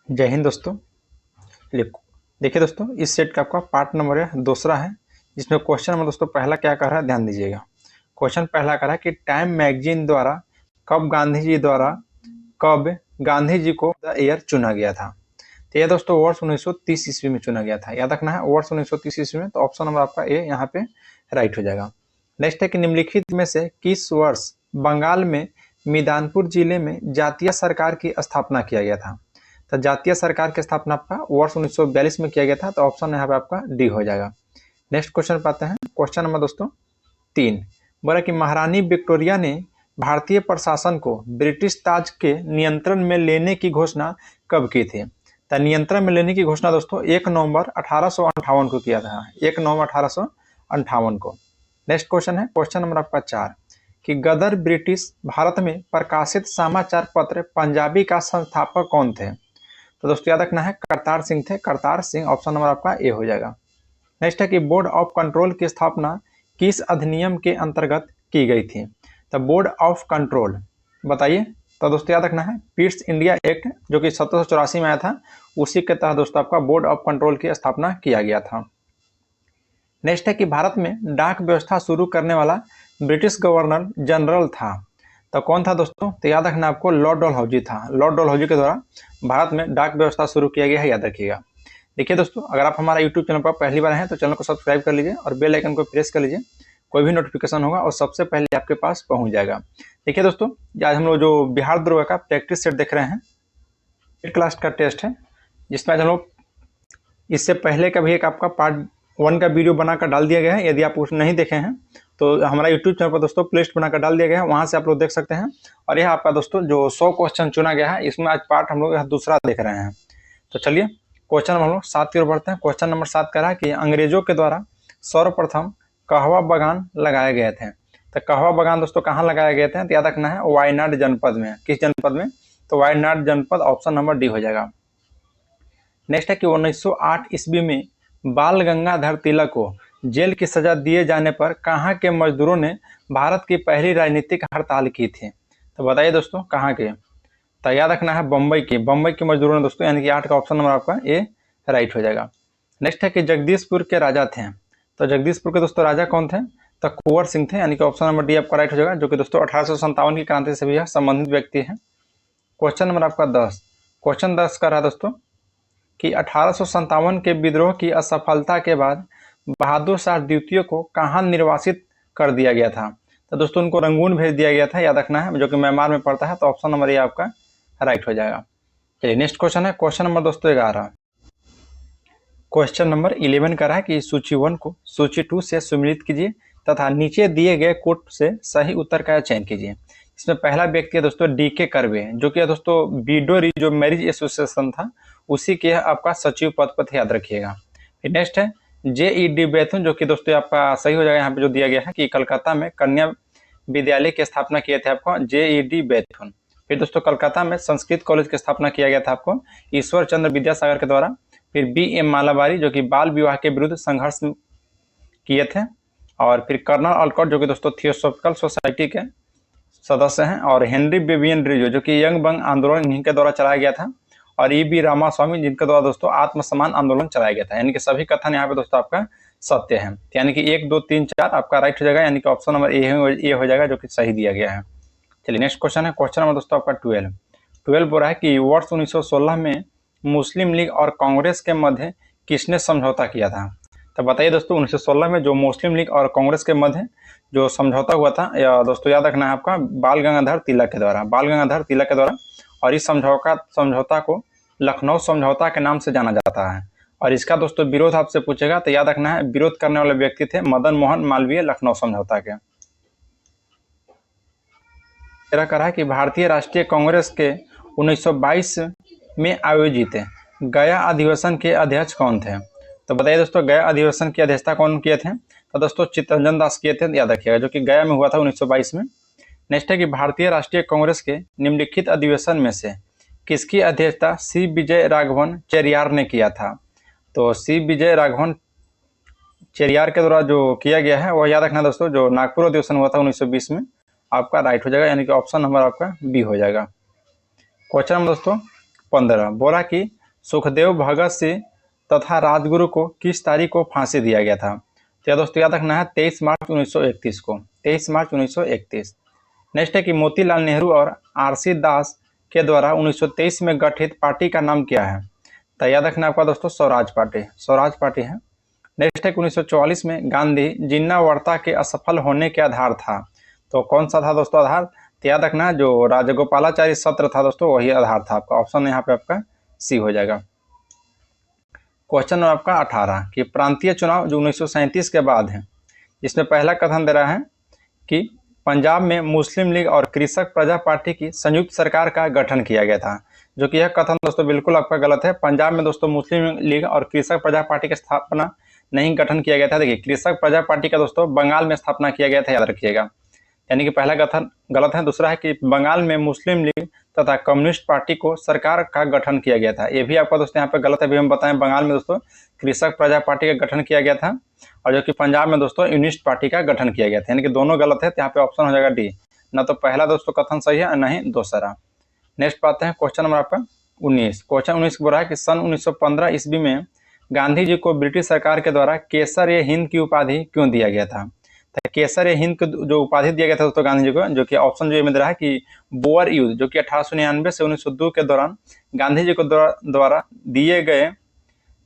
जय हिंद दोस्तों। लिखो देखिए दोस्तों, इस सेट का आपका पार्ट नंबर दूसरा है, जिसमें क्वेश्चन नंबर दोस्तों पहला क्या कर रहा है, ध्यान दीजिएगा। क्वेश्चन पहला कर रहा है कि टाइम मैगजीन द्वारा कब गांधी जी को द ईयर चुना गया था। तो यह दोस्तों वर्ष 1930 ईस्वी में चुना गया था। याद रखना है वर्ष 1930 ईस्वी में। तो ऑप्शन नंबर आपका ए यहाँ पे राइट हो जाएगा। नेक्स्ट है कि निम्नलिखित में से किस वर्ष बंगाल में मिदानपुर जिले में जातीय सरकार की स्थापना किया गया था। तो जातीय सरकार की स्थापना आपका वर्ष 1942 में किया गया था। तो ऑप्शन यहाँ पे आपका डी हो जाएगा। नेक्स्ट क्वेश्चन पाते हैं। क्वेश्चन नंबर दोस्तों 3 बोला कि महारानी विक्टोरिया ने भारतीय प्रशासन को ब्रिटिश ताज के नियंत्रण में लेने की घोषणा कब की थी। तो नियंत्रण में लेने की घोषणा दोस्तों 1 नवंबर 1858 को किया था। 1 नवंबर 1858 को। नेक्स्ट क्वेश्चन है क्वेश्चन नंबर आपका 4 कि गदर ब्रिटिश भारत में प्रकाशित समाचार पत्र पंजाबी का संस्थापक कौन थे। तो दोस्तों याद रखना है करतार सिंह थे। करतार सिंह ऑप्शन नंबर आपका ए हो जाएगा। नेक्स्ट है कि बोर्ड ऑफ कंट्रोल की स्थापना किस अधिनियम के अंतर्गत की गई थी। तो बोर्ड ऑफ कंट्रोल बताइए। तो दोस्तों याद रखना है पीट्स इंडिया एक्ट जो कि 1784 में आया था, उसी के तहत दोस्तों आपका बोर्ड ऑफ कंट्रोल की स्थापना किया गया था। नेक्स्ट है कि भारत में डाक व्यवस्था शुरू करने वाला ब्रिटिश गवर्नर जनरल था। तो कौन था दोस्तों। तो याद रखना आपको लॉर्ड डलहौजी था। लॉर्ड डलहौजी के द्वारा भारत में डाक व्यवस्था शुरू किया गया है, याद रखिएगा। देखिए दोस्तों, अगर आप हमारा यूट्यूब चैनल पर पहली बार हैं तो चैनल को सब्सक्राइब कर लीजिए और बेल आइकन को प्रेस कर लीजिए। कोई भी नोटिफिकेशन होगा और सबसे पहले आपके पास पहुंच जाएगा। देखिए दोस्तों, आज हम लोग जो बिहार दरोगा का प्रैक्टिस सेट देख रहे हैं, 8 क्लास का टेस्ट है, जिसमें आज हम लोग इससे पहले का भी एक आपका पार्ट 1 का वीडियो बनाकर डाल दिया गया है। यदि आप उसे नहीं देखे हैं तो हमारा यूट्यूब चैनल पर दोस्तों प्लेलिस्ट बनाकर डाल दिया गया है, वहां से आप लोग देख सकते हैं। और यह आपका दोस्तों जो 100 क्वेश्चन चुना गया है, इसमें आज पार्ट हम लोग दूसरा देख रहे हैं। तो चलिए क्वेश्चन हम लोग 7 की ओर बढ़ते हैं। क्वेश्चन नंबर 7 कह रहा है कि अंग्रेजों के द्वारा सर्वप्रथम कहवा बागान लगाए गए थे। तो कहवा बागान दोस्तों कहाँ लगाए गए थे। तो याद रखना है वायनाड जनपद में। किस जनपद में। तो वायनाड जनपद, ऑप्शन नंबर डी हो जाएगा। नेक्स्ट है कि 1908 ईस्वी में बाल गंगाधर तिलक को जेल की सजा दिए जाने पर कहाँ के मजदूरों ने भारत की पहली राजनीतिक हड़ताल की थी। तो बताइए दोस्तों कहाँ के। तो याद रखना है बम्बई के मजदूरों ने दोस्तों, यानी कि 8 का ऑप्शन नंबर आपका ए राइट हो जाएगा। नेक्स्ट है कि जगदीशपुर के राजा थे। तो जगदीशपुर के दोस्तों राजा कौन थे। तो कुंवर सिंह थे, यानी कि ऑप्शन नंबर डी आपका राइट हो जाएगा, जो कि दोस्तों 1857 की क्रांति से भी संबंधित व्यक्ति है। क्वेश्चन नंबर आपका 10। क्वेश्चन 10 का रहा दोस्तों कि 1857 के विद्रोह की असफलता के बाद बहादुर शाह द्वितीय को कहाँ निर्वासित कर दिया गया था। तो दोस्तों उनको रंगून भेज दिया गया था, याद रखना है, जो कि म्यांमार में पड़ता है। तो ऑप्शन नंबर ए आपका राइट हो जाएगा। चलिए नेक्स्ट क्वेश्चन है क्वेश्चन नंबर दोस्तों 11। क्वेश्चन नंबर 11 का रहा है कि सूची 1 को सूची 2 से सम्मिलित कीजिए तथा नीचे दिए गए कोट से सही उत्तर का चयन कीजिए। इसमें पहला व्यक्ति है दोस्तों डी.के. कर्वे, जो कि दोस्तों बीडोरी जो मैरिज एसोसिएशन था उसी के आपका सचिव पद पर, याद रखिएगा। नेक्स्ट है जे.ई.डी. बैथुन, जो कि दोस्तों आपका सही हो जाएगा। यहाँ पे जो दिया गया है कि कलकत्ता में कन्या विद्यालय की स्थापना किए थे आपको जे.ई.डी. बैथुन। फिर दोस्तों कलकत्ता में संस्कृत कॉलेज की स्थापना किया गया था आपको ईश्वर चंद्र विद्यासागर के द्वारा। फिर बी.एम. मालाबारी, जो कि बाल विवाह के विरुद्ध संघर्ष किए थे। और फिर कर्नल ऑलकॉट, जो कि दोस्तों थियोसॉफिकल सोसाइटी के सदस्य हैं। और हेनरी बेबियन ड्रिजो, जो कि यंग बंग आंदोलन इन्हीं के द्वारा चलाया गया था। और ई.बी. रामास्वामी, जिनके द्वारा दोस्तों आत्मसम्मान आंदोलन चलाया गया था। यानी कि सभी कथन यहाँ पे दोस्तों आपका सत्य है। यानी कि 1, 2, 3, 4 आपका राइट हो जाएगा, यानी कि ऑप्शन नंबर ए हो जाएगा, जो कि सही दिया गया है। चलिए नेक्स्ट क्वेश्चन है क्वेश्चन नंबर दोस्तों आपका 12 बोल रहा है कि वर्ष 1916 में मुस्लिम लीग और कांग्रेस के मध्य किसने समझौता किया था। तो बताइए दोस्तों 1916 में जो मुस्लिम लीग और कांग्रेस के मध्य जो समझौता हुआ था, या दोस्तों याद रखना है आपका बाल गंगाधर तिलक के द्वारा। और इस समझौता को लखनऊ समझौता के नाम से जाना जाता है। और इसका दोस्तों विरोध आपसे पूछेगा तो याद रखना है विरोध करने वाले व्यक्ति थे मदन मोहन मालवीय लखनऊ समझौता के। तेरा कहा है कि भारतीय राष्ट्रीय कांग्रेस के 1922 में आयोजित गया अधिवेशन के अध्यक्ष कौन थे। तो बताइए दोस्तों गया अधिवेशन की अध्यक्षता कौन किए थे। तो दोस्तों चित्तरंजन दास किए थे, याद रखिएगा, जो कि गया में हुआ था 1922 में। नेक्स्ट है कि भारतीय राष्ट्रीय कांग्रेस के निम्नलिखित अधिवेशन में से किसकी अध्यक्षता सी विजय राघवन चेरियार ने किया था। तो सी विजय राघवन चेरियार के द्वारा जो किया गया है वह याद रखना दोस्तों जो नागपुर अधिवेशन हुआ था 1920 में, आपका राइट हो जाएगा, यानी कि ऑप्शन नंबर आपका बी हो जाएगा। क्वेश्चन नंबर दोस्तों 15 बोला कि सुखदेव भगत सिंह तथा राजगुरु को किस तारीख को फांसी दिया गया था? तो दोस्तों याद रखना है 23 मार्च 1931 को, 23 मार्च 1931। नेक्स्ट है कि मोतीलाल नेहरू और आरसी दास के द्वारा 1923 में गठित पार्टी का नाम क्या है? तो याद रखना आपका दोस्तों स्वराज पार्टी, स्वराज पार्टी है। नेक्स्ट है कि 1944 में गांधी जिन्ना वार्ता के असफल होने के आधार था, तो कौन सा था दोस्तों आधार? तो याद रखना जो राजगोपालाचारी सत्र था दोस्तों वही आधार था आपका। ऑप्शन यहाँ पे आपका सी हो जाएगा। क्वेश्चन नंबर आपका 18 कि प्रांतीय चुनाव जो 1937 के बाद है, इसमें पहला कथन दे रहा है कि पंजाब में मुस्लिम लीग और कृषक प्रजा पार्टी की संयुक्त सरकार का गठन किया गया था, जो कि यह कथन दोस्तों बिल्कुल आपका गलत है। पंजाब में दोस्तों मुस्लिम लीग और कृषक प्रजा पार्टी की स्थापना नहीं गठन किया गया था। देखिए कृषक प्रजा पार्टी का दोस्तों बंगाल में स्थापना किया गया था, याद रखिएगा, यानी कि पहला कथन गलत है। दूसरा है कि बंगाल में मुस्लिम लीग तथा कम्युनिस्ट पार्टी को सरकार का गठन किया गया था, ये भी आपका दोस्तों यहाँ पे गलत है। अभी हम बताएं बंगाल में दोस्तों कृषक प्रजा पार्टी का गठन किया गया था और जो कि पंजाब में दोस्तों यूनिस्ट पार्टी का गठन किया गया था, यानी कि दोनों गलत है। तो यहाँ पे ऑप्शन हो जाएगा डी, ना तो पहला दोस्तों कथन सही है न ही दूसरा। नेक्स्ट पाते हैं क्वेश्चन नंबर आपका 19। क्वेश्चन 19 बोल रहा है कि सन 1915 ईस्वी में गांधी जी को ब्रिटिश सरकार के द्वारा केसर ए हिंद की उपाधि क्यों दिया गया था? तो केसर ए हिंद को जो उपाधि दिया गया था दोस्तों गांधी जी को, जो कि ऑप्शन जो में दे रहा है कि बोअर युद्ध, जो कि 1899 से 1902 के दौरान गांधी जी को द्वारा दिए गए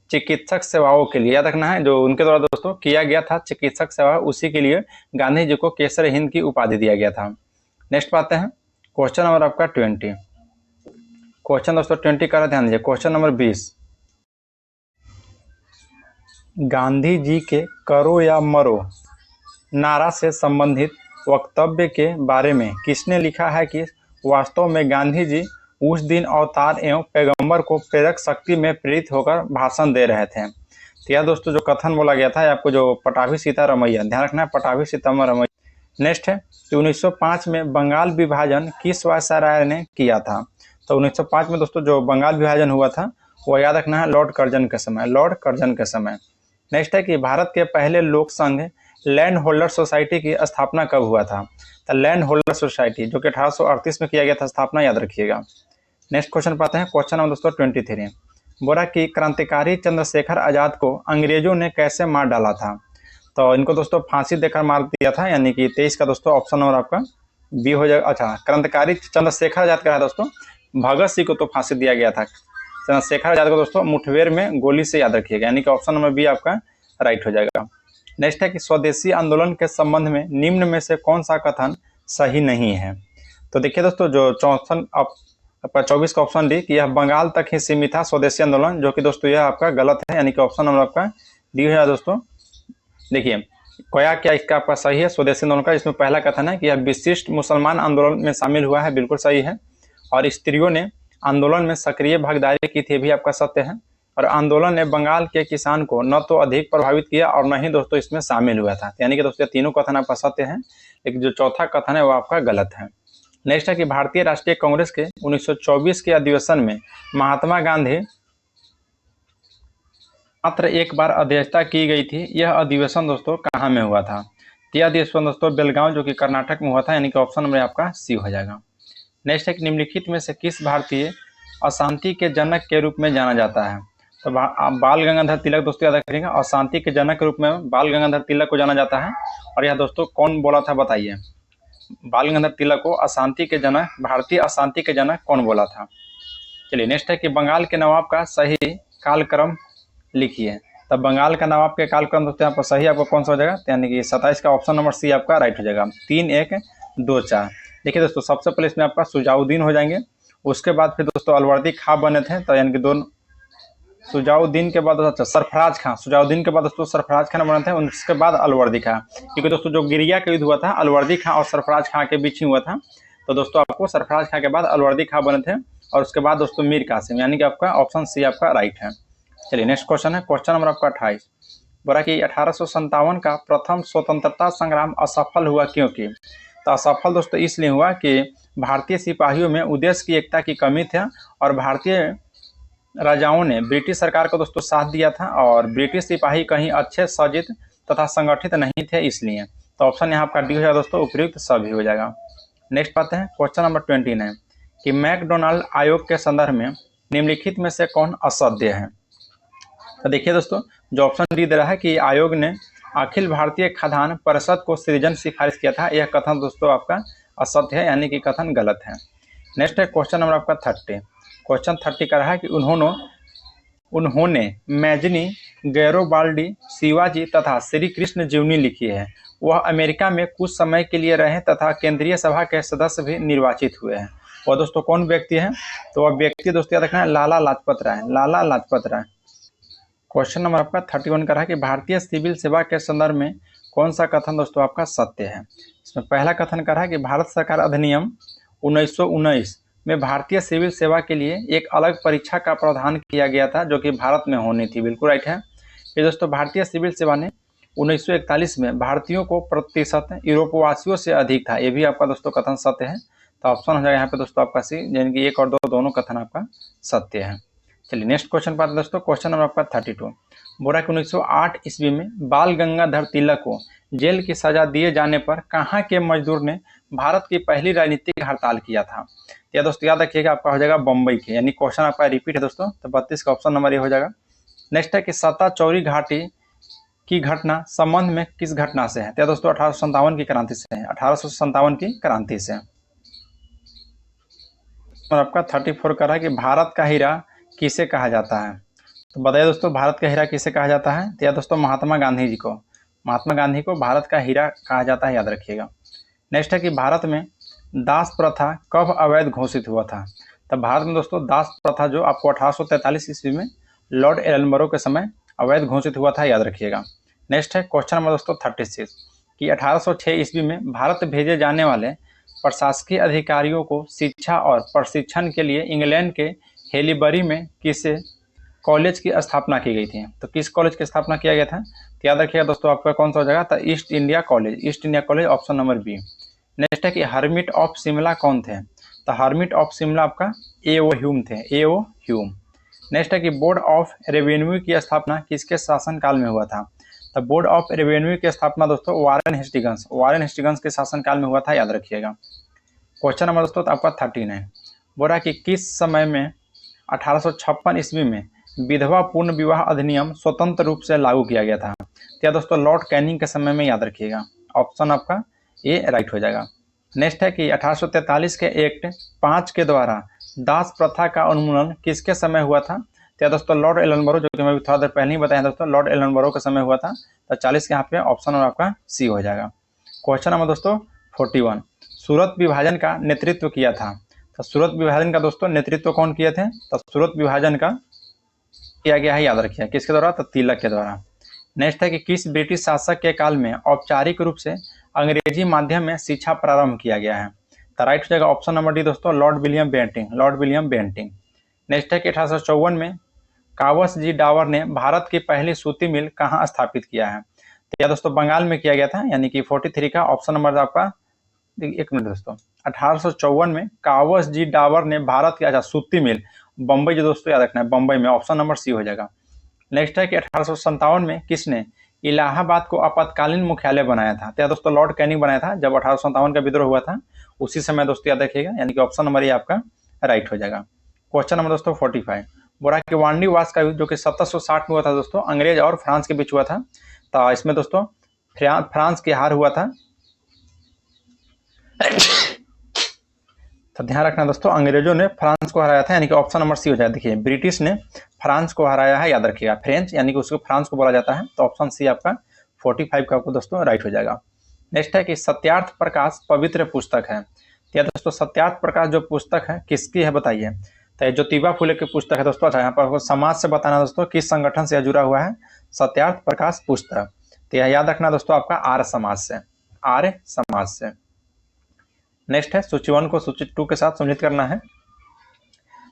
चिकित्सक सेवाओं के लिए, याद रखना है जो उनके द्वारा दोस्तों किया गया था चिकित्सक सेवा, उसी के लिए गांधी जी को केसर हिंद की उपाधि दिया गया था। नेक्स्ट पाते हैं क्वेश्चन नंबर आपका 20। क्वेश्चन दोस्तों 20 का ध्यान दीजिए। क्वेश्चन नंबर 20, गांधी जी के करो या मरो नारा से संबंधित वक्तव्य के बारे में किसने लिखा है कि वास्तव में गांधी जी उस दिन अवतार एवं पैगंबर को प्रेरक शक्ति में प्रेरित होकर भाषण दे रहे थे? तो यह दोस्तों जो कथन बोला गया था आपको जो पटाभी सीतारमैया, ध्यान रखना है पटाभी सीतारमैया। नेक्स्ट है कि 1905 में बंगाल विभाजन किस वायसराय ने किया था? तो 1905 में दोस्तों जो बंगाल विभाजन हुआ था वो याद रखना है लॉर्ड कर्जन के समय, लॉर्ड कर्जन के समय। नेक्स्ट है कि भारत के पहले लोक संघ लैंड होल्डर सोसाइटी की स्थापना कब हुआ था? तो लैंड होल्डर सोसाइटी जो कि 1838 में किया गया था स्थापना, याद रखिएगा। नेक्स्ट क्वेश्चन पाते हैं क्वेश्चन नंबर दोस्तों 23। बोला कि क्रांतिकारी चंद्रशेखर आजाद को अंग्रेजों ने कैसे मार डाला था? तो इनको दोस्तों फांसी देकर मार दिया था, यानी कि 23 का दोस्तों ऑप्शन नंबर आपका बी हो जाएगा। अच्छा, क्रांतिकारी चंद्रशेखर आजाद का है दोस्तों भगत सिंह को तो फांसी दिया गया था, चंद्रशेखर आजाद को दोस्तों मुठभेड़ में गोली से, याद रखिएगा, यानी कि ऑप्शन नंबर बी आपका राइट हो जाएगा। नेक्स्ट है कि स्वदेशी आंदोलन के संबंध में निम्न में से कौन सा कथन सही नहीं है? तो देखिए दोस्तों जो 24 का ऑप्शन डी कि यह बंगाल तक ही सीमित था स्वदेशी आंदोलन, जो कि दोस्तों यह आपका गलत है, यानी कि ऑप्शन नंबर आपका डी है दोस्तों। देखिए क्या इसका आपका सही है स्वदेशी आंदोलन का, इसमें पहला कथन है कि यह विशिष्ट मुसलमान आंदोलन में शामिल हुआ है, बिल्कुल सही है। और स्त्रियों ने आंदोलन में सक्रिय भागीदारी की थी, भी आपका सत्य है। और आंदोलन ने बंगाल के किसान को न तो अधिक प्रभावित किया और न ही दोस्तों इसमें शामिल हुआ था, यानी कि दोस्तों तीनों कथन आपका सत्य है, लेकिन जो चौथा कथन है वो आपका गलत है। नेक्स्ट है कि भारतीय राष्ट्रीय कांग्रेस के 1924 के अधिवेशन में महात्मा गांधी मात्र एक बार अध्यक्षता की गई थी, यह अधिवेशन दोस्तों कहाँ में हुआ था? यह अधिवेशन दोस्तों बेलगांव जो कि कर्नाटक में हुआ था, यानी कि ऑप्शन नंबर आपका सी हो जाएगा। नेक्स्ट है कि निम्नलिखित में से किस भारतीय अशांति के जनक के रूप में जाना जाता है? तो बाल गंगाधर तिलक दोस्तों याद रखिएगा, अशांति के जनक के रूप में बाल गंगाधर तिलक को जाना जाता है। और यह दोस्तों कौन बोला था बताइए? बाल गंगाधर तिलक को अशांति के जनक, भारतीय अशांति के जनक कौन बोला था? चलिए नेक्स्ट है कि बंगाल के नवाब का सही कालक्रम लिखिए। तब बंगाल का नवाब के कालक्रम दोस्तों यहाँ पर सही आपको कौन सा हो जाएगा? यानी कि 27 का ऑप्शन नंबर सी आपका राइट हो जाएगा, 3, 1, 2, 4। देखिए दोस्तों सबसे पहले इसमें आपका सुजाउद्दीन हो जाएंगे, उसके बाद फिर दोस्तों अलवर्दी खां बने थे, तो यानी कि दोनों सुजाउद्दीन के बाद अच्छा सरफराज खां, सुजाउद्दीन के बाद दोस्तों सरफराज खान बने थे, उसके बाद अलवर्दी खां, क्योंकि दोस्तों जो गिरिया का युद्ध हुआ था अलवर्दी खां और सरफराज खां के बीच ही हुआ था, तो दोस्तों आपको सरफराज खां के बाद अलवर्दी खां बने थे और उसके बाद दोस्तों मीर कासिम, यानी कि आपका ऑप्शन सी आपका राइट है। चलिए नेक्स्ट क्वेश्चन है क्वेश्चन नंबर आपका 28। बोला कि 1857 का प्रथम स्वतंत्रता संग्राम असफल हुआ क्योंकि? तो असफल दोस्तों इसलिए हुआ कि भारतीय सिपाहियों में उद्देश्य की एकता की कमी थी और भारतीय राजाओं ने ब्रिटिश सरकार को दोस्तों साथ दिया था और ब्रिटिश सिपाही कहीं अच्छे सज्जित तथा संगठित नहीं थे, इसलिए। तो ऑप्शन यहाँ आपका डी हो जाएगा दोस्तों, उपयुक्त सभी हो जाएगा। नेक्स्ट पाते हैं क्वेश्चन नंबर 29 कि मैकडोनाल्ड आयोग के संदर्भ में निम्नलिखित में से कौन असत्य है? तो देखिए दोस्तों, जो ऑप्शन डी दे रहा है कि आयोग ने अखिल भारतीय खाद्यान्न परिषद को सृजन सिफारिश किया था, यह कथन दोस्तों आपका असत्य है, यानी कि कथन गलत है। नेक्स्ट है क्वेश्चन नंबर आपका 30। क्वेश्चन 30 का रहा है कि उन्होंने मैजनी, गैरोबाल्डी, शिवाजी तथा श्री कृष्ण जीवनी लिखी है। वह अमेरिका में कुछ समय के लिए रहे तथा केंद्रीय सभा के सदस्य भी निर्वाचित हुए हैं। और दोस्तों कौन व्यक्ति है? तो वह व्यक्ति दोस्तों याद रखना है लाला लाजपत राय, लाला लाजपत राय। क्वेश्चन नंबर आपका 31 का रहा है कि भारतीय सिविल सेवा के संदर्भ में कौन सा कथन दोस्तों आपका सत्य है? इसमें पहला कथन कर रहा है कि भारत सरकार अधिनियम 1919 में भारतीय सिविल सेवा के लिए एक अलग परीक्षा का प्रावधान किया गया था, जो कि भारत में होनी थी। बिल्कुल राइट है। ये दोस्तों भारतीय सिविल सेवा ने 1941 में भारतीयों को प्रतिशत यूरोपवासियों से अधिक था। ये भी आपका दोस्तों कथन सत्य है। तो ऑप्शन हो जाएगा यहाँ पे दोस्तों आपका सी, यानी कि 1 और 2 दोनों कथन आपका सत्य है। चलिए नेक्स्ट क्वेश्चन पाते हैं दोस्तों। क्वेश्चन नंबर आपका 32। बोला कि 1908 ईस्वी में बाल गंगाधर तिलक को जेल की सजा दिए जाने पर कहाँ के मजदूर ने भारत की पहली राजनीतिक हड़ताल किया था? या दोस्तों याद रखिएगा आपका हो जाएगा बम्बई के, यानी क्वेश्चन आपका रिपीट है दोस्तों। तो 32 का ऑप्शन नंबर ये हो जाएगा। नेक्स्ट है कि सत्ता चौरी घाटी की घटना संबंध में किस घटना से है? तो दोस्तों 1857 की क्रांति से है, 1857 की क्रांति से। और आपका 34 का रहा है कि भारत का हीरा किसे कहा जाता है? तो बताइए दोस्तों भारत का हीरा किसे कहा जाता है? तो या दोस्तों महात्मा गांधी जी को, महात्मा गांधी को भारत का हीरा कहा जाता है, याद रखिएगा। नेक्स्ट है कि भारत में दास प्रथा कब अवैध घोषित हुआ था? तब भारत में दोस्तों दास प्रथा जो आपको 1843 ईस्वी में लॉर्ड एलनबरो के समय अवैध घोषित हुआ था, याद रखिएगा। नेक्स्ट है क्वेश्चन नंबर दोस्तों 36 कि 1806 ईस्वी में भारत भेजे जाने वाले प्रशासकीय अधिकारियों को शिक्षा और प्रशिक्षण के लिए इंग्लैंड के हेलीबरी में किस कॉलेज की स्थापना की गई थी? तो किस कॉलेज की स्थापना किया गया था? तो याद रखिएगा दोस्तों आपका कौन सा हो जाएगा? तो East India college, East India college, option number B. Next है कि हर्मिट ऑफ शिमला कौन थे? तो हर्मिट ऑफ शिमला आपका ए.ओ. ह्यूम थे, ए.ओ. ह्यूम। नेक्स्ट है कि बोर्ड ऑफ रेवेन्यू की स्थापना किसके शासनकाल में हुआ था? तो बोर्ड ऑफ रेवेन्यू की स्थापना दोस्तों वारेन हेस्टिंग्स के शासनकाल में हुआ था, याद रखिएगा। क्वेश्चन नंबर दोस्तों आपका 13 है। बोल रहा कि किस समय में 1856 ईस्वी में विधवा पूर्ण विवाह अधिनियम स्वतंत्र रूप से लागू किया गया था? तो दोस्तों लॉर्ड कैनिंग के समय में, याद रखिएगा। ऑप्शन आपका ए राइट हो जाएगा। नेक्स्ट है कि 1843 के एक्ट 5 के द्वारा दास प्रथा का उन्मूलन किसके समय हुआ था? तो दोस्तों लॉर्ड एलनबरो, जो कि मैं थोड़ा देर पहले ही बताया दोस्तों, लॉर्ड एलनबरो के समय हुआ था। तो 40 के यहाँ पे ऑप्शन और आपका सी हो जाएगा। क्वेश्चन नंबर दोस्तों 41। सूरत विभाजन का नेतृत्व किया था? तो सूरत विभाजन का दोस्तों नेतृत्व कौन किए थे? तो सूरत विभाजन का किया गया है, याद रखिए किसके द्वारा? तो तिलक के द्वारा। नेक्स्ट है कि किस ब्रिटिश शासक के काल में औपचारिक रूप से अंग्रेजी माध्यम में शिक्षा प्रारंभ किया गया है? तो राइट हो जाएगा ऑप्शन नंबर डी दोस्तों, Lord William Bentinck, Lord William Bentinck. Next है कि 1854 में कावस जी डावर ने भारत की पहली सूती मिल कहाँ स्थापित किया है? तो यह दोस्तों बंगाल में किया गया था, यानी कि 43 का ऑप्शन नंबर आपका, एक मिनट दोस्तों, 1854 में कावस जी डावर ने भारत की, अच्छा सूती मिल बम्बई जो दोस्तों याद रखना है, बम्बई में, ऑप्शन नंबर सी हो जाएगा। नेक्स्ट है कि 1857 में किसने इलाहाबाद को आपातकालीन मुख्यालय बनाया था? तो दोस्तों लॉर्ड कैनिंग बनाया था, जब 1857 का विद्रोह हुआ था उसी समय दोस्तों, याद रखिएगा, यानी कि ऑप्शन नंबर ये आपका राइट हो जाएगा। क्वेश्चन नंबर दोस्तों 45। बोला कि वांडीवास का युद्ध जो कि 1760 में हुआ था दोस्तों, अंग्रेज और फ्रांस के बीच हुआ था। तो इसमें दोस्तों फ्रांस की हार हुआ था। तो ध्यान रखना दोस्तों, अंग्रेजों ने फ्रांस को हराया था, यानी कि ऑप्शन नंबर सी हो जाएगा। देखिए ब्रिटिश ने फ्रांस को हराया है, याद रखिएगा, फ्रेंच, यानी कि उसको फ्रांस को बोला जाता है। तो ऑप्शन सी आपका 45 का आपको दोस्तों राइट हो जाएगा। नेक्स्ट है कि सत्यार्थ प्रकाश पवित्र पुस्तक है? या दोस्तों सत्यार्थ प्रकाश जो पुस्तक है किसकी है बताइए? तो ज्योतिबा फुले की पुस्तक है दोस्तों। अच्छा यहाँ पर समाज से बताना दोस्तों किस संगठन से जुड़ा हुआ है सत्यार्थ प्रकाश पुस्तक? तो यह याद रखना दोस्तों आपका आर्य समाज से, आर्य समाज से। नेक्स्ट है सूची 1 को सूची 2 के साथ सम्मिलित करना है।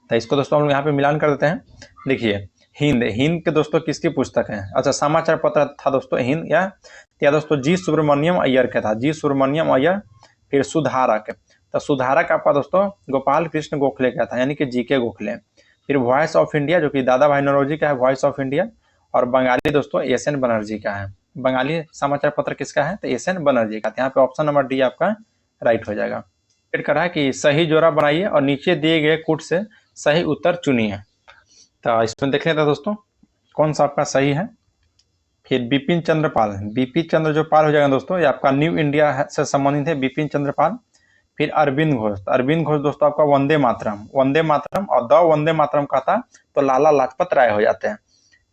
तो इसको दोस्तों हम लोग यहाँ पे मिलान कर देते हैं। देखिए हिंद के दोस्तों किसकी पुस्तक है? अच्छा समाचार पत्र था दोस्तों हिंद, या दोस्तों जी सुब्रमण्यम अय्यर का था, जी सुब्रमण्यम अय्यर। फिर सुधारक, तो सुधारक आपका दोस्तों गोपाल कृष्ण गोखले का था, यानी कि जी के गोखले। फिर वॉइस ऑफ इंडिया जो कि दादा भाई नौरोजी का है, वॉइस ऑफ इंडिया। और बंगाली दोस्तों एस.एन. बनर्जी का है। बंगाली समाचार पत्र किसका है? तो एस.एन. बनर्जी का। यहाँ पे ऑप्शन नंबर डी आपका राइट हो जाएगा। कर रहा है कि सही जोड़ा बनाइए और नीचे दिए गए कूट से सही उत्तर चुनिए। तो इसमें देख लेते हैं दोस्तों कौन सा आपका सही है। फिर बिपिन चंद्र पाल, बिपिन चंद्र जो पाल हो जाएगा दोस्तों, ये आपका न्यू इंडिया से संबंधित है, बिपिन चंद्र पाल। फिर अरविंद घोष, अरविंद घोष दोस्तों आपका वंदे मातरम, वंदे मातरम और द वंदे मातरम का था तो लाला लाजपत राय हो जाते हैं।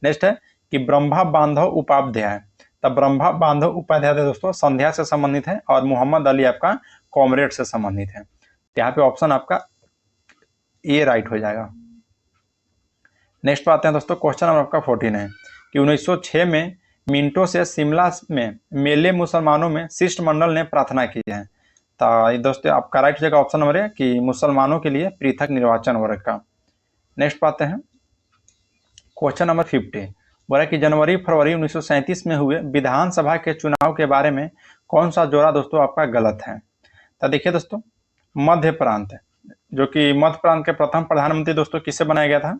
नेक्स्ट है कि ब्रह्मा बांधव उपाध्याय, तब ब्रह्मा बांधव उपाध्याय दोस्तों संध्या से संबंधित है और मोहम्मद अली आपका कॉमरेड से संबंधित है। यहाँ पे ऑप्शन आपका ए राइट हो जाएगा। नेक्स्ट पे आते हैं दोस्तों, क्वेश्चन नंबर आपका 14 है कि 1906 में मिंटो से शिमला में मेले मुसलमानों में शिष्टमंडल ने प्रार्थना की है। तो दोस्तों आपका राइट हो जाएगा ऑप्शन नंबर है कि मुसलमानों के लिए पृथक निर्वाचन वर्ग का। नेक्स्ट पाते हैं क्वेश्चन नंबर 50, बोला कि जनवरी फरवरी 1937 में हुए विधानसभा के चुनाव के बारे में कौन सा जोड़ा दोस्तों आपका गलत है। तो देखिए दोस्तों, मध्य प्रांत, जो कि मध्य प्रांत के प्रथम प्रधानमंत्री दोस्तों किससे बनाया गया था,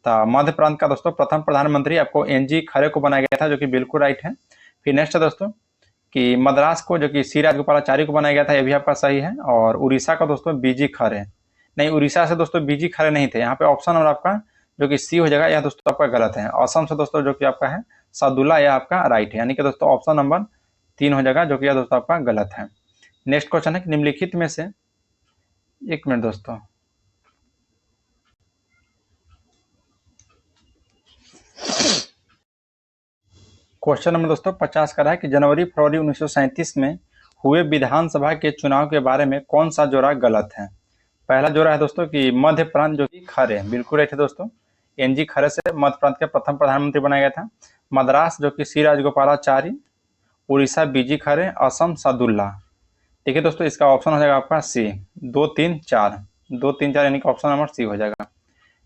तो मध्य प्रांत का दोस्तों प्रथम प्रधानमंत्री आपको एनजी खरे को बनाया गया था, जो कि बिल्कुल राइट है। फिर नेक्स्ट है दोस्तों कि मद्रास को जो कि सी राजगोपालाचारी को बनाया गया था, ये भी आपका सही है। और उड़ीसा का दोस्तों बीजी खरे, नहीं उड़ीसा से दोस्तों बीजी खरे नहीं थे। यहाँ पे ऑप्शन नंबर आपका जो कि सी हो जाएगा, यह दोस्तों आपका गलत है। असम से दोस्तों जो कि आपका है सादुल्ला, यह आपका राइट है, यानी कि दोस्तों ऑप्शन नंबर 3 हो जाएगा, जो कि यह दोस्तों आपका गलत है। नेक्स्ट क्वेश्चन है कि निम्नलिखित में से, एक मिनट दोस्तों, क्वेश्चन नंबर दोस्तों 50 का है कि जनवरी फरवरी 1937 में हुए विधानसभा के चुनाव के बारे में कौन सा जोड़ा गलत है। पहला जोड़ा है दोस्तों कि मध्य प्रांत जो कि खरे, बिल्कुल राइट है दोस्तों, एनजी खरे से मध्य प्रांत के प्रथम प्रधानमंत्री बनाया गया था। मद्रास जो कि सी राजगोपालाचारी, उड़ीसा बीजी खरे, असम सादुल्ला। देखिए दोस्तों इसका ऑप्शन हो जाएगा आपका सी, 2 3 4, 2 3 4 यानी कि ऑप्शन नंबर सी हो जाएगा।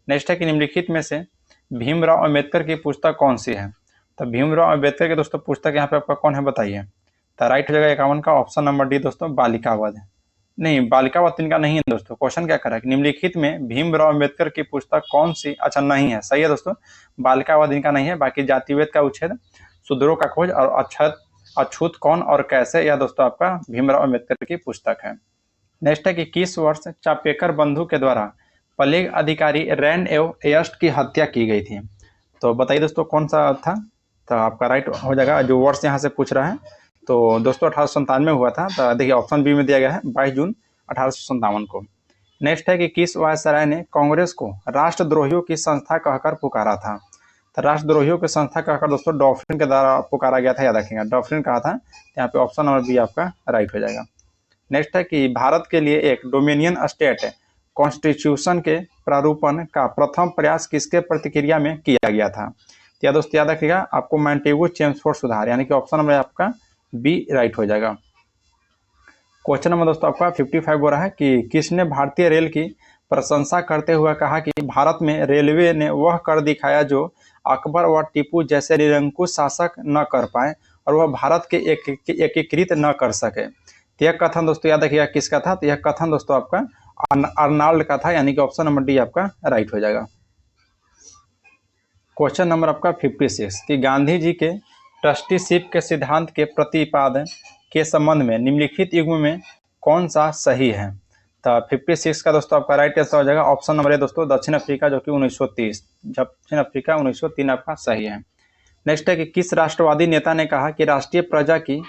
नेक्स्ट है कि निम्नलिखित में से भीमराव अंबेडकर की पुस्तक कौन सी है। तो भीमराव अंबेडकर की दोस्तों पुस्तक यहाँ पे आपका कौन है बताइए। तो राइट हो जाएगा 51 का ऑप्शन नंबर डी दोस्तों, बालिकावध। नहीं, बालिकावध इनका नहीं है दोस्तों। क्वेश्चन क्या कर रहा है कि निम्नलिखित में भीमराव अंबेडकर की पुस्तक कौन सी, अच्छा नहीं है, सही है दोस्तों, बालिकावध इनका नहीं है। बाकी जातिवेद का उच्छेद, शूद्रों का खोज और अछूत कौन और कैसे, यह दोस्तों आपका भीमराव अंबेडकर की पुस्तक है। नेक्स्ट है कि किस वर्ष चापेकर बंधु के द्वारा प्लेग अधिकारी रैन एव एयस्ट की हत्या की गई थी। तो बताइए दोस्तों कौन सा था। तो आपका राइट हो जाएगा, जो वर्ष यहाँ से पूछ रहा है तो दोस्तों 1897 में हुआ था। तो देखिए ऑप्शन बी में दिया गया है 22 जून 1857 को। नेक्स्ट है कि किस वायसराय ने कांग्रेस को राष्ट्रद्रोहियों की संस्था कहकर पुकारा था। तो राष्ट्रद्रोहियों की संस्था कहकर दोस्तों डॉफ्रिन के द्वारा पुकारा गया था, याद रखिएगा, डॉफ्रिन कहा था। यहाँ पे ऑप्शन नंबर बी आपका राइट हो जाएगा। नेक्स्ट है कि भारत के लिए एक डोमिनियन स्टेट कॉन्स्टिट्यूशन के प्रारूपण का प्रथम प्रयास किसके प्रतिक्रिया में किया गया था। तो दोस्तों याद रखिएगा आपको मॉन्टेगू चेम्सफोर्ड सुधार, यानी कि ऑप्शन नंबर आपका बी राइट हो जाएगा। क्वेश्चन नंबर दोस्तों आपका 55 हो रहा है कि किसने भारतीय रेल की प्रशंसा करते हुए कहा कि भारत में रेलवे ने वह कर दिखाया जो अकबर व टीपू जैसे निरंकुश शासक न कर पाए और वह भारत के एकीकृत न कर सके। तो यह कथन दोस्तों याद रखिएगा किसका था। तो यह कथन दोस्तों आपका अर्नाल्ड का था, यानी कि ऑप्शन नंबर डी आपका राइट हो जाएगा। क्वेश्चन नंबर आपका 56 कि गांधी जी के ट्रस्टीशिप के सिद्धांत के प्रतिपादन के संबंध में निम्नलिखित युग्म में कौन सा सही है। तो 56 का दोस्तों आपका राइट आंसर हो जाएगा ऑप्शन नंबर ए दोस्तों, दक्षिण अफ्रीका जो कि 1930, दक्षिण अफ्रीका 1903 आपका सही है। नेक्स्ट है कि किस राष्ट्रवादी नेता ने कहा कि राष्ट्रीय प्रजा की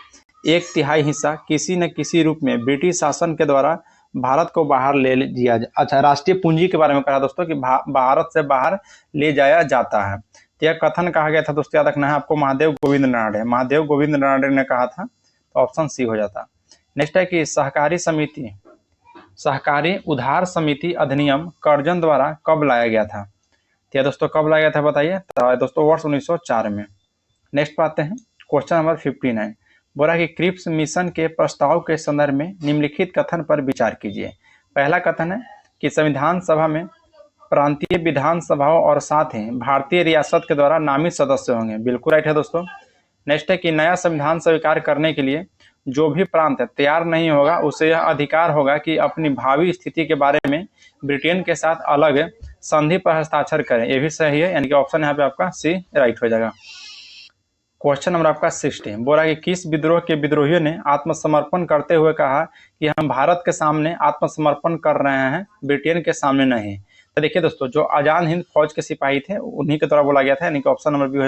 1/3 हिस्सा किसी न किसी रूप में ब्रिटिश शासन के द्वारा भारत को बाहर ले लिया, अच्छा राष्ट्रीय पूंजी के बारे में कहा दोस्तों कि भारत से बाहर ले जाया जाता है। तो यह कथन कहा गया था दोस्तों, याद रखना है आपको, महादेव गोविंद रानडे, महादेव गोविंद रानडे ने कहा था। तो ऑप्शन सी हो जाता। नेक्स्ट है कि सहकारी उधार समिति अधिनियम कर्जन द्वारा कब लाया गया था। तो दोस्तों कब लाया गया था बताइए। तो दोस्तों वर्ष 1904 में। नेक्स्ट पे आते हैं क्वेश्चन नंबर 59, बोला कि क्रिप्स मिशन के प्रस्ताव के संदर्भ में निम्नलिखित कथन पर विचार कीजिए। पहला कथन है कि संविधान सभा में प्रांतीय विधानसभाओं और साथ ही भारतीय रियासत के द्वारा नामित सदस्य होंगे, बिल्कुल राइट है दोस्तों। नेक्स्ट है कि नया संविधान स्वीकार करने के लिए जो भी प्रांत तैयार नहीं होगा उसे यह अधिकार होगा कि अपनी भावी स्थिति के बारे में ब्रिटेन के साथ अलग संधि पर हस्ताक्षर करें, यह भी सही है, यानी कि ऑप्शन यहाँ पे आपका सी राइट हो जाएगा। क्वेश्चन नंबर आपका 60, बोला कि किस विद्रोह के विद्रोहियों ने आत्मसमर्पण करते हुए कहा कि हम भारत के सामने आत्मसमर्पण कर रहे हैं, ब्रिटेन के सामने नहीं। तो देखिए दोस्तों, जो आजाद हिंद फौज के सिपाही थे उन्हीं के द्वारा बोला गया था, यानी कि ऑप्शन नंबर बी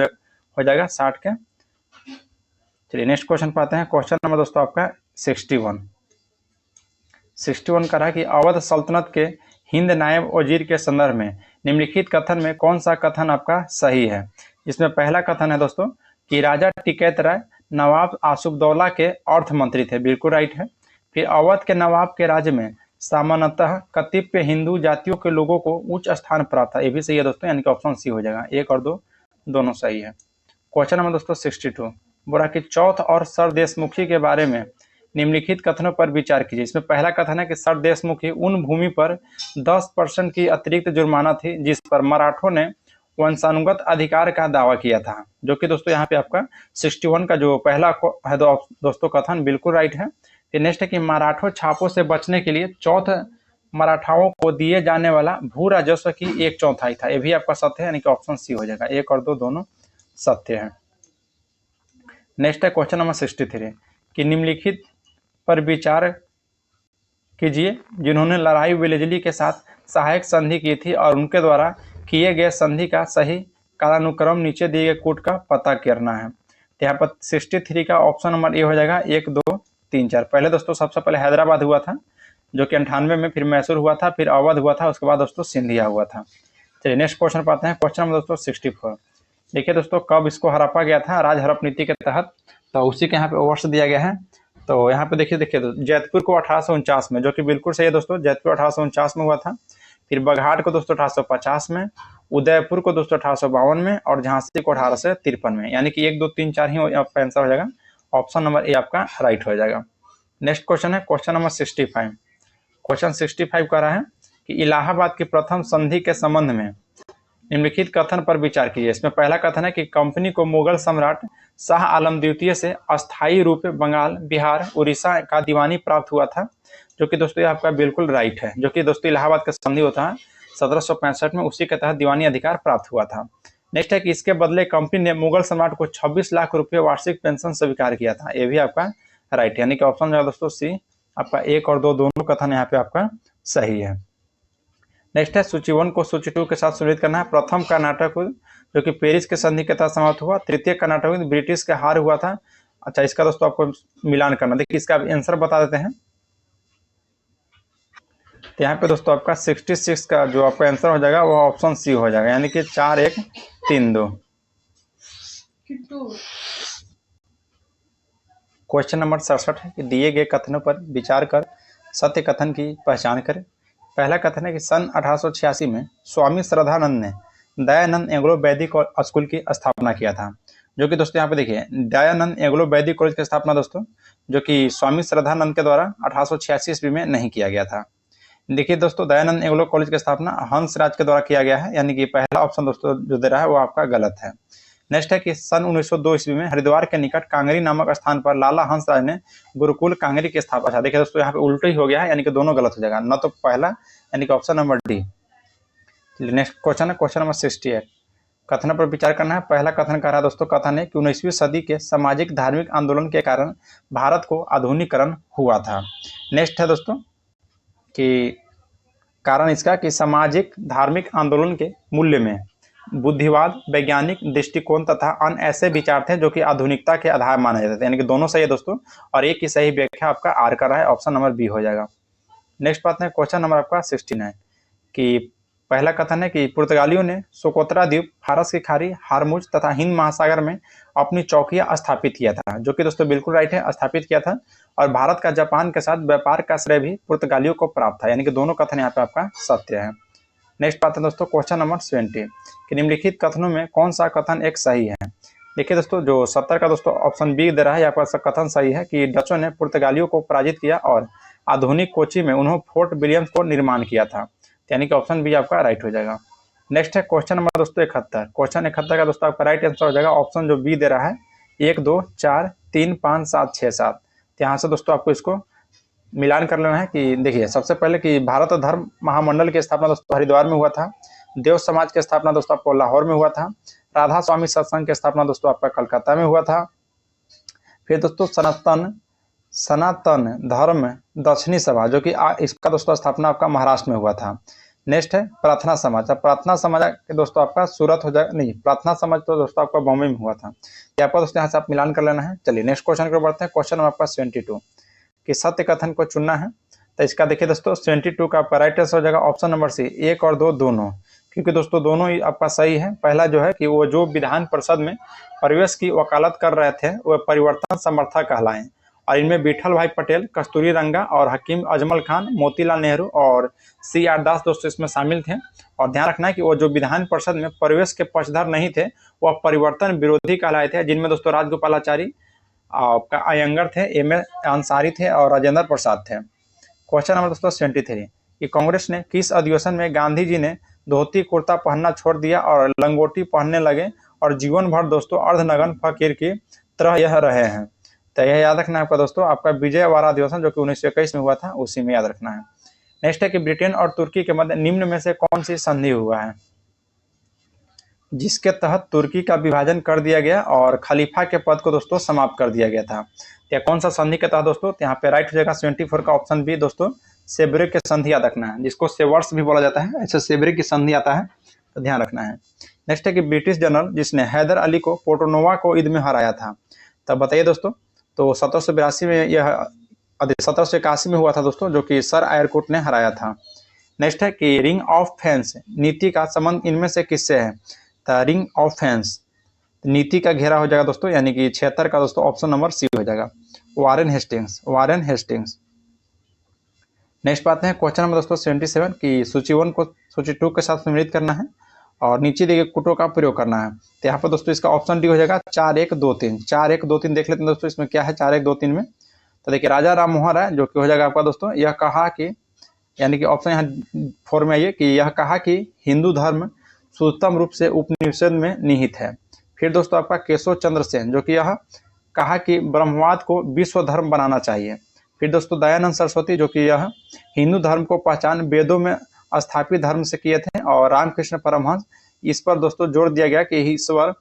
हो जाएगा 60 के। चलिए नेक्स्ट क्वेश्चन पे आते हैं। क्वेश्चन नंबर दोस्तों आपका 61 का रहा कि अवध सल्तनत के हिंद नायब वजीर के संदर्भ में निम्नलिखित कथन में कौन सा कथन आपका सही है। इसमें पहला कथन है दोस्तों कि राजा टिकैत राय नवाब आसुफदौला के अर्थ मंत्री थे, बिल्कुल राइट है। फिर अवध के नवाब के राज्य में सामान्यतः कतिपय हिंदू जातियों के लोगों को उच्च स्थान प्राप्त था, ये भी सही है दोस्तों, यानी कि ऑप्शन सी हो जाएगा। 1 और 2 दोनों सही है। क्वेश्चन नंबर दोस्तों 62 बोला कि चौथ और सर देशमुखी के बारे में निम्नलिखित कथनों पर विचार कीजिए। इसमें पहला कथन है कि सर देशमुखी उन भूमि पर 10% की अतिरिक्त जुर्माना थी जिस पर मराठों ने वंशानुगत अधिकार का दावा किया था, जो कि दोस्तों यहाँ पे आपका 61 का जो पहला है दोस्तों कथन बिल्कुल राइट है। फिर नेक्स्ट है कि मराठों छापों से बचने के लिए चौथ मराठाओं को दिए जाने वाला भू राजस्व की 1/4 था, ये भी आपका सत्य है, यानी कि ऑप्शन सी हो जाएगा। 1 और 2 दोनों सत्य है। नेक्स्ट है क्वेश्चन नंबर 63 कि निम्नलिखित पर विचार कीजिए जिन्होंने लड़ाई वेलेजली के साथ सहायक संधि की थी और उनके द्वारा किए गए संधि का सही कालानुक्रम नीचे दिए गए कूट का पता करना है। तो यहाँ पर 63 का ऑप्शन नंबर ए हो जाएगा 1 2 3 4। पहले दोस्तों सबसे पहले हैदराबाद हुआ था जो कि 98 में, फिर मैसूर हुआ था, फिर अवध हुआ था, उसके बाद दोस्तों सिंधिया हुआ था। चलिए नेक्स्ट क्वेश्चन पाते हैं। क्वेश्चन नंबर दोस्तों 64 देखिए दोस्तों, कब इसको हड़पा गया था राज हड़प नीति के तहत, तो उसी के यहाँ पे वर्ष दिया गया है। तो यहाँ पे देखिए जैतपुर को 1849 में, जो कि बिल्कुल सही है दोस्तों, जैतपुर 1849 में हुआ था। फिर बघाट को दोस्तों 1850 में, उदयपुर को दोस्तों 1852 में, और झांसी को 1853 में, यानी कि 1 2 3 4 ही आपका आंसर हो जाएगा। ऑप्शन नंबर ए आपका राइट हो जाएगा। नेक्स्ट क्वेश्चन है क्वेश्चन नंबर 65। क्वेश्चन 65 कह रहा है कि इलाहाबाद की प्रथम संधि के संबंध में निम्नलिखित कथन पर विचार कीजिए। इसमें पहला कथन है कि कंपनी को मुगल सम्राट शाह आलम द्वितीय से अस्थायी रूप में बंगाल, बिहार, उड़ीसा का दीवानी प्राप्त हुआ था, जो कि दोस्तों ये आपका बिल्कुल राइट है। जो कि दोस्तों इलाहाबाद का संधि होता है 1765 में, उसी के तहत दीवानी अधिकार प्राप्त हुआ था। नेक्स्ट है कि इसके बदले कंपनी ने मुगल सम्राट को 26 लाख रुपये वार्षिक पेंशन स्वीकार किया था, ये भी आपका राइट है, यानी कि ऑप्शन जो है दोस्तों सी आपका 1 और 2 दोनों कथन यहाँ पे आपका सही है। नेक्स्ट है सूची 1 को सूची 2 के साथ सुनिश्चित करना है। प्रथम कर्नाटक जो कि पेरिस के संधि के तहत समाप्त हुआ। तृतीय कर्नाटक ब्रिटिश के हार हुआ था। अच्छा, इसका दोस्तों आपको मिलान करना, देखिए इसका आंसर बता देते हैं। तो यहाँ पे दोस्तों आपका 66 का जो आपका आंसर हो जाएगा वो ऑप्शन सी हो जाएगा, यानी कि 4 1 3 2। क्वेश्चन नंबर 67 है कि दिए गए कथनों पर विचार कर सत्य कथन की पहचान करें। पहला कथन है कि सन 1886 में स्वामी श्रद्धानंद ने दयानंद एंग्लो वैदिक स्कूल की स्थापना किया था, जो कि दोस्तों यहाँ पे देखिए दयानंद एंग्लो वैदिक कॉलेज की स्थापना दोस्तों जो कि स्वामी श्रद्धानंद के द्वारा 1886 ईस्वी में नहीं किया गया था। देखिए दोस्तों दयानंद एंग्लो कॉलेज की स्थापना हंस राज के द्वारा किया गया है, यानी कि पहला ऑप्शन दोस्तों जो दे रहा है वो आपका गलत है। नेक्स्ट है कि सन 1902 ईस्वी में हरिद्वार के निकट कांगरी नामक स्थान पर लाला हंसराज ने गुरुकुल कांगरी की स्थापना। अच्छा देखिए दोस्तों यहाँ पे उल्टा ही हो गया है, यानी कि दोनों गलत हो जाएगा, न तो पहला यानी कि option number D. Next question है क्वेश्चन नंबर 68। कथन पर विचार करना है। पहला कथन कर रहा है दोस्तों, कथन है कि 19वीं सदी के सामाजिक धार्मिक आंदोलन के कारण भारत को आधुनिकीकरण हुआ था। नेक्स्ट है दोस्तों कि कारण इसका कि सामाजिक धार्मिक आंदोलन के मूल्य में बुद्धिवाद, वैज्ञानिक दृष्टिकोण तथा अन्य ऐसे विचार थे जो कि आधुनिकता के आधार माने जाते थे, यानी कि दोनों सही है दोस्तों, और एक की सही व्याख्या आपका आर कर रहा है, ऑप्शन नंबर बी हो जाएगा। नेक्स्ट बात है क्वेश्चन नंबर आपका 69 कि पहला कथन है कि पुर्तगालियों ने सोकोत्रा द्वीप, फारस की खाड़ी, हारमुज तथा हिंद महासागर में अपनी चौकियां स्थापित किया था, जो कि दोस्तों बिल्कुल राइट है, स्थापित किया था। और भारत का जापान के साथ व्यापार का श्रेय भी पुर्तगालियों को प्राप्त था, यानी कि दोनों कथन यहाँ पे आपका सत्य है। नेक्स्ट बात है दोस्तों क्वेश्चन नंबर 70 कि निम्नलिखित कथनों में कौन सा कथन एक सही है। देखिए दोस्तों जो 70 का दोस्तों ऑप्शन बी दे रहा है, आपका कथन सही है कि डचों ने पुर्तगालियों को पराजित किया और आधुनिक कोची में उन्होंने फोर्ट विलियम्स को निर्माण किया था, यानी कि ऑप्शन बी आपका राइट हो जाएगा। नेक्स्ट है क्वेश्चन नंबर दोस्तों 71। क्वेश्चन 71 का दोस्तों आपका राइट आंसर हो जाएगा ऑप्शन जो बी दे रहा है 1 2 4 3 5 7 6 7। यहाँ से दोस्तों आपको इसको मिलान कर लेना है कि देखिए सबसे पहले कि भारत धर्म महामंडल की स्थापना दोस्तों हरिद्वार में हुआ था। देव समाज की स्थापना दोस्तों आपको लाहौर में हुआ था। राधा स्वामी सत्संग की स्थापना दोस्तों आपका कलकत्ता में हुआ था। फिर दोस्तों सनातन धर्म दक्षिणी सभा जो कि इसका दोस्तों स्थापना आपका महाराष्ट्र में हुआ था। नेक्स्ट है प्रार्थना समाज। अब प्रार्थना समाज के दोस्तों आपका सूरत हो जाएगा, नहीं प्रार्थना समाज तो दोस्तों आपका बॉम्बे में हुआ था। ये आपका दोस्तों यहाँ से आप मिलान कर लेना है। चलिए नेक्स्ट क्वेश्चन की ओर बढ़ते हैं। क्वेश्चन नंबर आपका 72 कि सत्य कथन को चुनना है। तो इसका देखिए दोस्तों 72 का आपका राइट आंसर हो जाएगा ऑप्शन नंबर सी, 1 और 2 दोनों, क्योंकि दोस्तों दोनों ही आपका सही है। पहला जो है कि वो जो विधान परिषद में परिवेश की वकालत कर रहे थे वह परिवर्तन समर्थक कहलाएं, और इनमें विठल भाई पटेल, कस्तूरी रंगा और हकीम अजमल खान, मोतीलाल नेहरू और CR दास दोस्तों इसमें शामिल थे। और ध्यान रखना है कि वो जो विधान परिषद में परिवेश के पक्षधर नहीं थे वह परिवर्तन विरोधी कहलाए थे, जिनमें दोस्तों राजगोपालाचारी, आपका अयंगर थे, M.A. अंसारी थे और राजेंद्र प्रसाद थे। क्वेश्चन नंबर दोस्तों 73 कि कांग्रेस ने किस अधिवेशन में गांधी जी ने धोती कुर्ता पहनना छोड़ दिया और लंगोटी पहनने लगे और जीवन भर दोस्तों अर्धनग्न फकीर की तरह यह रहे हैं। तो यह याद रखना है आपका दोस्तों, आपका विजयवाड़ा अधिवेशन जो कि 1921 में हुआ था उसी में याद रखना है। नेक्स्ट है कि ब्रिटेन और तुर्की के मध्य निम्न में से कौन सी संधि हुआ है जिसके तहत तुर्की का विभाजन कर दिया गया और खलीफा के पद को दोस्तों समाप्त कर दिया गया था। या कौन सा संधि के तहत दोस्तों, यहाँ पे राइट हो जाएगा 74 का ऑप्शन बी दोस्तों, सेब्रे की संधि याद रखना है, जिसको सेवर्स भी बोला जाता है, ऐसे सेब्रे की संधि आता है तो ध्यान रखना है। नेक्स्ट है कि ब्रिटिश जनरल जिसने हैदर अली को पोर्टोनोवा को ईद में हराया था, तब बताइए दोस्तों। तो 1782 में यह 1781 में हुआ था दोस्तों, जो कि सर आयरकुट ने हराया था। नेक्स्ट है कि रिंग ऑफ फेंस नीति का संबंध इनमें से किससे है। तो रिंग ऑफ फेंस नीति का घेरा हो जाएगा दोस्तों, यानी कि 76 का दोस्तों ऑप्शन नंबर सी हो जाएगा, Warren Hastings, Warren Hastings. Next बात है क्वेश्चन नंबर दोस्तों 77 की सूची 1 को सूची 2 के साथ सम्मिलित करना है और नीचे दिए गए कुटों का प्रयोग करना है। तो यहाँ पर दोस्तों इसका ऑप्शन डी हो जाएगा 4 1 2 3। 4 1 2 3 देख लेते हैं दोस्तों, इसमें क्या है 4 1 2 3 में। तो देखिए राजा राम मोहन राय जो कि हो जाएगा आपका दोस्तों, यह कहा कि, यानी कि ऑप्शन यहाँ 4 में आइए कि यह कहा कि हिंदू धर्म सुतम रूप से उपनिषद में निहित है। फिर दोस्तों आपका केशव चंद्र सेन जो कि यह कहा कि ब्रह्मवाद को विश्व धर्म बनाना चाहिए। फिर दोस्तों दयानंद सरस्वती जो कि यह हिंदू धर्म को पहचान वेदों में स्थापित धर्म से किए थे, और रामकृष्ण परमहंस इस पर दोस्तों जोर दिया गया कि ईश्वर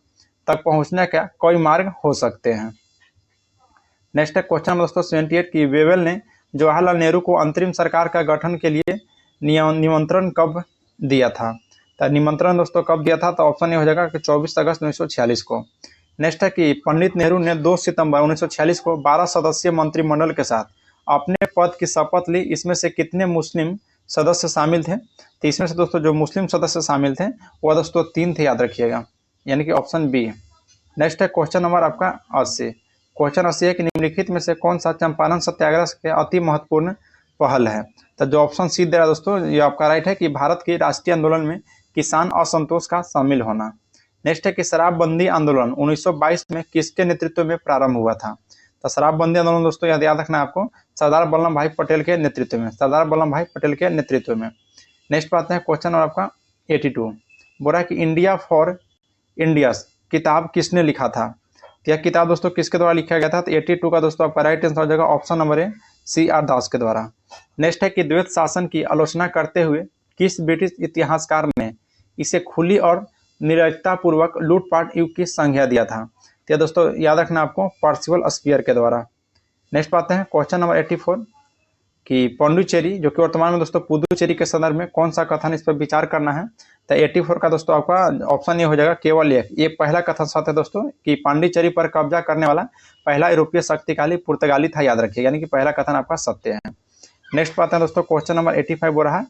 तक पहुंचने का कोई मार्ग हो सकते हैं। नेक्स्ट है क्वेश्चन दोस्तों 78 की वेवेल ने जवाहरलाल नेहरू को अंतरिम सरकार का गठन के लिए निमंत्रण कब दिया था। तो निमंत्रण दोस्तों कब दिया था, तो ऑप्शन ए हो जाएगा कि 24 अगस्त 1946 को। नेक्स्ट है कि पंडित नेहरू ने 2 सितंबर 1946 को 12 सदस्यीय मंत्रिमंडल के साथ अपने पद की शपथ ली। इसमें से कितने मुस्लिम सदस्य शामिल थे। तो इसमें से दोस्तों जो मुस्लिम सदस्य शामिल थे वह दोस्तों 3 थे, याद रखिएगा, यानी कि ऑप्शन बी। नेक्स्ट है क्वेश्चन नंबर आपका 80। क्वेश्चन 80 है कि निम्नलिखित में से कौन सा चंपारण सत्याग्रह के अति महत्वपूर्ण पहल है। तो जो ऑप्शन सी दे रहा है दोस्तों ये आपका राइट है कि भारत के राष्ट्रीय आंदोलन में किसान असंतोष का शामिल होना। नेक्स्ट है कि शराबबंदी आंदोलन 1922 में किसके नेतृत्व में प्रारंभ हुआ था। तो शराबबंदी आंदोलन दोस्तों याद रखना है आपको, सरदार वल्लभ भाई पटेल के नेतृत्व में, सरदार वल्लभ भाई पटेल के नेतृत्व में। नेक्स्ट बात है क्वेश्चन और आपका 82 बोला कि इंडिया फॉर इंडियस किताब किसने लिखा था। यह किताब दोस्तों किसके द्वारा लिखा गया था। तो 82 का दोस्तों आपका राइट आंसर हो जाएगा ऑप्शन नंबर ए, CR दास के द्वारा। नेक्स्ट है कि द्वैत शासन की आलोचना करते हुए किस ब्रिटिश इतिहासकार ने इसे खुली और निर्दयता पूर्वक लूटपाट युग की संज्ञा दिया था। तो दोस्तों याद रखना आपको, पर्सिवल स्पीयर के द्वारा। नेक्स्ट बात है क्वेश्चन नंबर 84 कि पांडिचेरी जो कि वर्तमान में दोस्तों पुदुचेरी के संदर्भ में कौन सा कथन, इस पर विचार करना है। तो 84 का दोस्तों आपका ऑप्शन ये हो जाएगा केवल एक। ये पहला कथन सत्य है दोस्तों कि पांडिचेरी पर कब्जा करने वाला पहला यूरोपीय शक्तिशाली पुर्तगाली था, याद रखिए, यानी कि पहला कथन आपका सत्य है। नेक्स्ट बात है दोस्तों क्वेश्चन नंबर 85 हो रहा है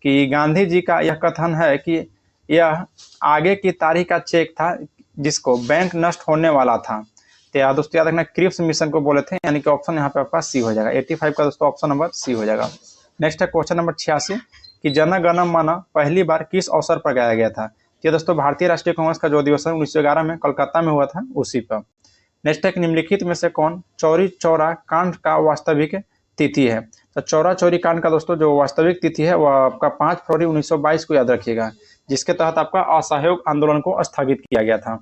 कि गांधी जी का यह कथन है कि यह आगे की तारीख का चेक था जिसको बैंक नष्ट होने वाला था। तो दोस्तों याद रखना क्रिप्स मिशन को बोले थे, यानी कि ऑप्शन यहाँ पे आपका सी हो जाएगा। 85 का दोस्तों ऑप्शन नंबर सी हो जाएगा। नेक्स्ट है क्वेश्चन नंबर 86 कि जन गण मन पहली बार किस अवसर पर गाया गया था। ये दोस्तों भारतीय राष्ट्रीय कांग्रेस का जो अधिवेशन 1911 में कलकत्ता में हुआ था उसी पर। नेक्स्ट है कि निम्नलिखित में से कौन चौरी चौरा कांड का वास्तविक तिथि है। तो चौरा चौरी कांड का दोस्तों जो वास्तविक तिथि है वह आपका 5 फरवरी 1922 को याद रखिएगा, जिसके तहत आपका असहयोग आंदोलन को स्थगित किया गया था।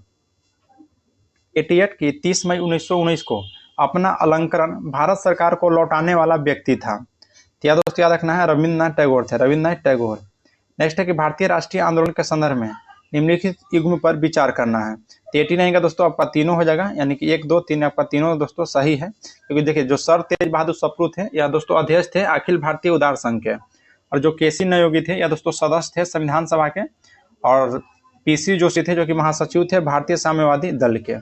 88 की 30 मई 1919 को अपना अलंकरण भारत सरकार को लौटाने वाला व्यक्ति था। तो दोस्तों याद रखना है रविन्द्रनाथ टैगोर थे, रविन्द्रनाथ टैगोर। नेक्स्ट है कि भारतीय राष्ट्रीय आंदोलन के संदर्भ में निम्नलिखित युग्म पर विचार करना है। तो 89 का दोस्तों आपका तीनों हो जाएगा, यानी कि 1 2 3 आपका तीनों दोस्तों सही है, क्योंकि देखिए जो सर तेज बहादुर सप्रू थे यह दोस्तों अध्यक्ष थे अखिल भारतीय उदार संघ के, और जो केसी नयोगी थे या दोस्तों सदस्य थे संविधान सभा के, और पीसी जोशी थे जो कि महासचिव थे भारतीय साम्यवादी दल के।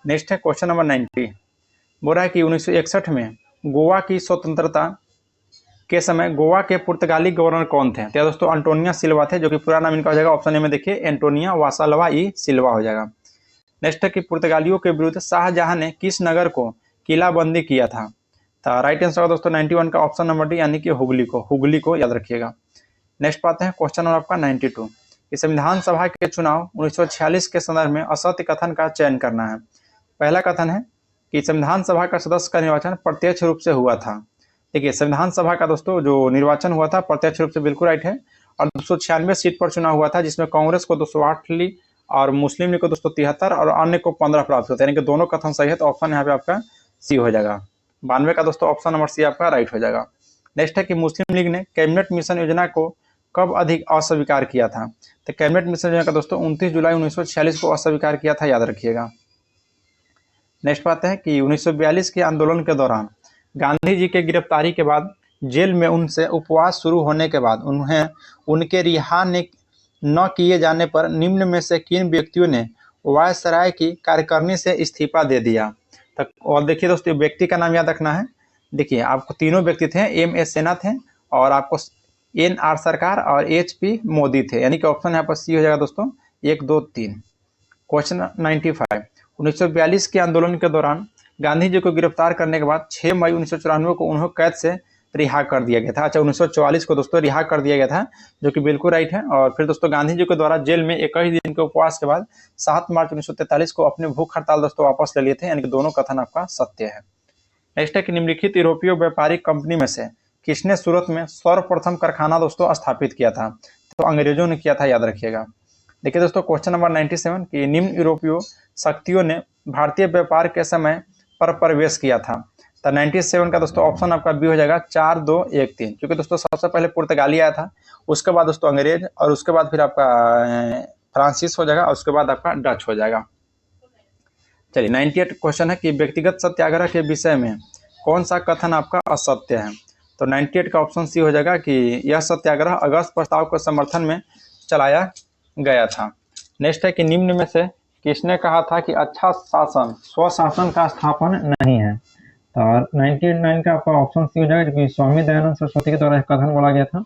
नेक्स्ट है क्वेश्चन नंबर 90। बोल रहा है कि 1961 में गोवा की स्वतंत्रता के समय गोवा के पुर्तगाली गवर्नर कौन थे? तो दोस्तों एंटोनिया सिल्वा थे, जो कि पूरा नाम इनका हो जाएगा ऑप्शन ए में देखिए एंटोनिया वासालवा ई सिल्वा हो जाएगा। नेक्स्ट है कि पुर्तगालियों के विरुद्ध शाहजहां ने किस नगर को किलाबंदी किया था? तो राइट आंसर होगा दोस्तों 91 का ऑप्शन नंबर डी, यानी कि हुगली को याद रखिएगा। नेक्स्ट पाते हैं क्वेश्चन नंबर आपका 92। कि संविधान सभा के चुनाव 1946 के संदर्भ में असत्य कथन का चयन करना है। पहला कथन है कि संविधान सभा का सदस्य का निर्वाचन प्रत्यक्ष रूप से हुआ था। देखिए संविधान सभा का दोस्तों जो निर्वाचन हुआ था प्रत्यक्ष रूप से, बिल्कुल राइट है। और 296 सीट पर चुनाव हुआ था, जिसमें कांग्रेस को 208 ली और मुस्लिम लीग को 273 और अन्य को 15 प्राप्त होता है, यानी कि दोनों कथन सही है। तो ऑप्शन यहाँ पे आपका सी हो जाएगा। 92 का दोस्तों ऑप्शन नंबर सी आपका राइट हो जाएगा। नेक्स्ट है कि मुस्लिम लीग ने कैबिनेट मिशन योजना को कब अधिक अस्वीकार किया था? तो कैबिनेट मिशन योजना का दोस्तों 29 जुलाई 1946 को अस्वीकार किया था, याद रखिएगा। नेक्स्ट बात है कि 1942 के आंदोलन के दौरान गांधी जी के गिरफ्तारी के बाद जेल में उनसे उपवास शुरू होने के बाद उन्हें उनके रिहा न किए जाने पर निम्न में से किन व्यक्तियों ने वायसराय की कार्यकारिणी से इस्तीफा दे दिया? तक और देखिए दोस्तों व्यक्ति का नाम याद रखना है। देखिए आपको तीनों व्यक्ति थे, एम.एस. सेना थे और आपको एन.आर. सरकार और एच.पी. मोदी थे, यानी कि ऑप्शन यहाँ पर सी हो जाएगा दोस्तों 1, 2, 3। क्वेश्चन 95। 1942 के आंदोलन के दौरान गांधी जी को गिरफ्तार करने के बाद 6 मई 1994 को उन्हें कैद से रिहा कर दिया गया था। अच्छा 1944 को दोस्तों रिहा कर दिया गया था, जो कि बिल्कुल राइट है। और फिर दोस्तों गांधी जी के द्वारा जेल में 21 दिन के उपवास के बाद 7 मार्च 1943 को अपने भूख हड़ताल दोस्तों वापस ले लिए थे, यानी कि दोनों कथन आपका सत्य है। नेक्स्ट है कि निम्नलिखित यूरोपीय व्यापारिक कंपनी में से किसने सूरत में सर्वप्रथम कारखाना दोस्तों स्थापित किया था? तो अंग्रेजों ने किया था, याद रखिएगा। देखिए दोस्तों क्वेश्चन नंबर 97 कि निम्न यूरोपीय शक्तियों ने भारतीय व्यापार के समय पर प्रवेश किया था। तो 97 का दोस्तों ऑप्शन आपका बी हो जाएगा 4, 2, 1, 3, क्योंकि दोस्तों सबसे पहले पुर्तगाली आया था, उसके बाद दोस्तों अंग्रेज और उसके बाद फिर आपका फ्रांसीस हो जाएगा और उसके बाद आपका डच हो जाएगा। चलिए 98 क्वेश्चन है कि व्यक्तिगत सत्याग्रह के विषय में कौन सा कथन आपका असत्य है? तो 98 का ऑप्शन सी हो जाएगा कि यह सत्याग्रह अगस्त प्रस्ताव के समर्थन में चलाया गया था। नेक्स्ट है कि निम्न में से किसने कहा था कि अच्छा शासन स्वशासन का स्थापन नहीं है? तो 99 का आपका ऑप्शन सी हो जाएगा, जो कि स्वामी दयानंद सरस्वती के द्वारा कथन बोला गया था।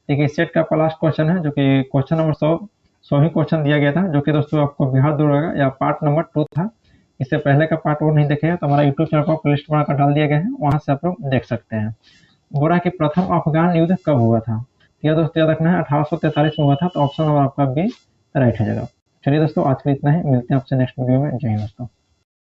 देखिए सेट का आपका लास्ट क्वेश्चन है, जो कि क्वेश्चन नंबर 100 ही क्वेश्चन दिया गया था, जो कि दोस्तों आपको बिहार दूर होगा या पार्ट नंबर 2 था। इससे पहले का पार्ट 1 नहीं देखे तो हमारा यूट्यूब चैनल पर प्लेलिस्ट बनाकर डाल दिया गया है, वहाँ से आप लोग देख सकते हैं। बोला कि प्रथम अफगान युद्ध कब हुआ था? यह दोस्तों याद रखना है 1843 में हुआ था, तो ऑप्शन नंबर आपका बी राइट हो जाएगा। चलिए दोस्तों आज के लिए इतना ही, मिलते हैं आपसे नेक्स्ट वीडियो में। जय हिंद दोस्तों।